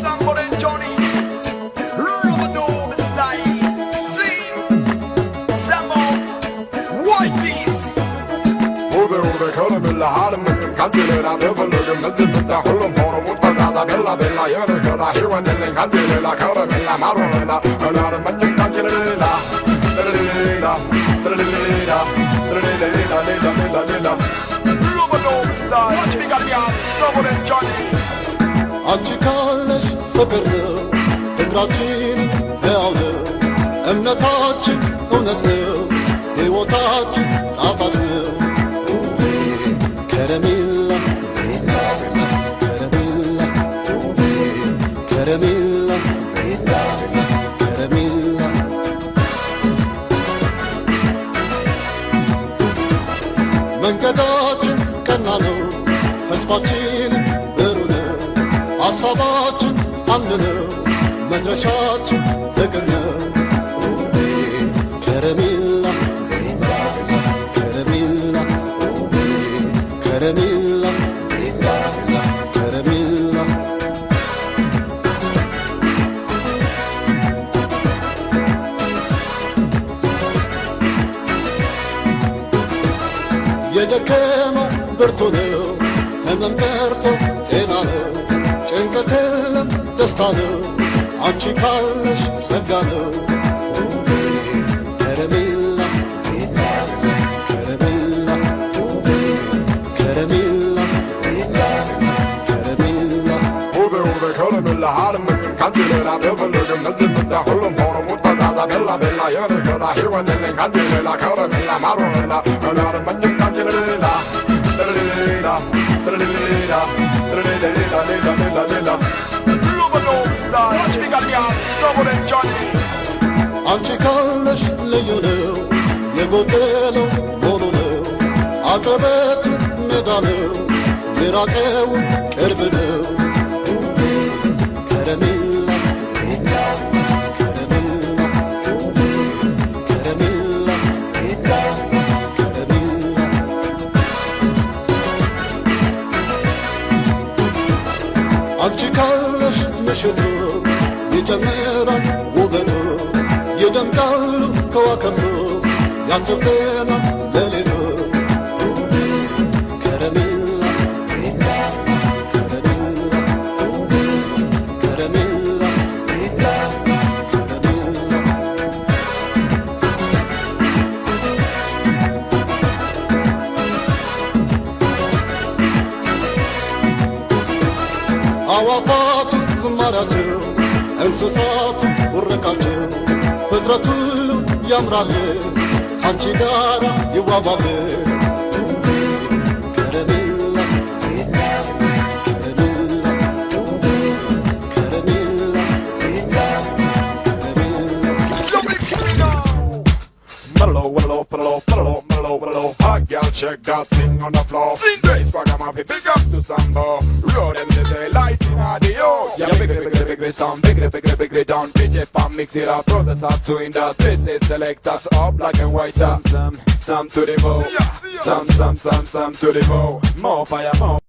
Sambo and Johnny, Rubadoo style. See, Sambo, white piece. Ove karamella harm med kantilera överluggen med det där håller på och mot varandra bella gör det göra hela den kantilera karamella marorella eller man ju kantilera Rubadoo style. Watch me got me Sambo and Johnny. አንቺ ካለሽ ፍቅር ነው ፍቅራችን ሕያው ነው እምነታችን እውነት ነው ሕይወታችን ጣፋጭ ነው ከረሜላ ከረሜላ ከረሜላ ከረሜላ መንገዳችን ቀና ነው ተስፋችን ብሩህ ነው ሐሳባችን አንድ ነው መድረሻችን ፍቅር ነው ከረሜላ ከረሜላ ከረሜላ ከረሜላ የደከመው ብርቱ ነው ህመም ቀርቶ ጤና ነው ጭንቀት የለም ደስታ ነው አንቺ ካለሽ ጸጋ ነው ከረሜላ ከረሜላ ከረሜላ ከረሜላ Ove karamella harm med kantilera överluggen med det där håller på och mot varandra bella gör det göra hela den kantilera karamella marorella eller man ju kantilera Rubadoo style. Watch me got me Sambo and Johnny. አንቺ ካለሽ ልዩ ነው የጎደለው ሞሉ ነው አቀበት ሜዳ ነው የራቀው ቅርብ ነው ከረሜላ ከረሜላ ከረሜላ ከረሜላ አንቺ ካለሽ ምሽቱ ይጨምራል ውበቱ ይደምቃሉ ከዋክብቱ ያንተምና ሌሊቱ ከረሜላ ከረሜላ ከረሜላ ከረሜላ አዋፋቱ ዝማሪያቸው እንስሳቱ ውረቃቸው ፍጥረት ሁሉ ያምራል ካንቺ ጋር ይዋባል ከረሜላ ከረሜላ ከረሜላ ከረሜላ Mellow, hot girl, check that thing on the floor. Bass program up, big up to Sambo. Roll them to say light in audio. Yeah, bigger sound, bigger down. DJ Pam mix it up, throw the top two in the. This is select us up like a white some to the bow. Some to the bow. More fire, more.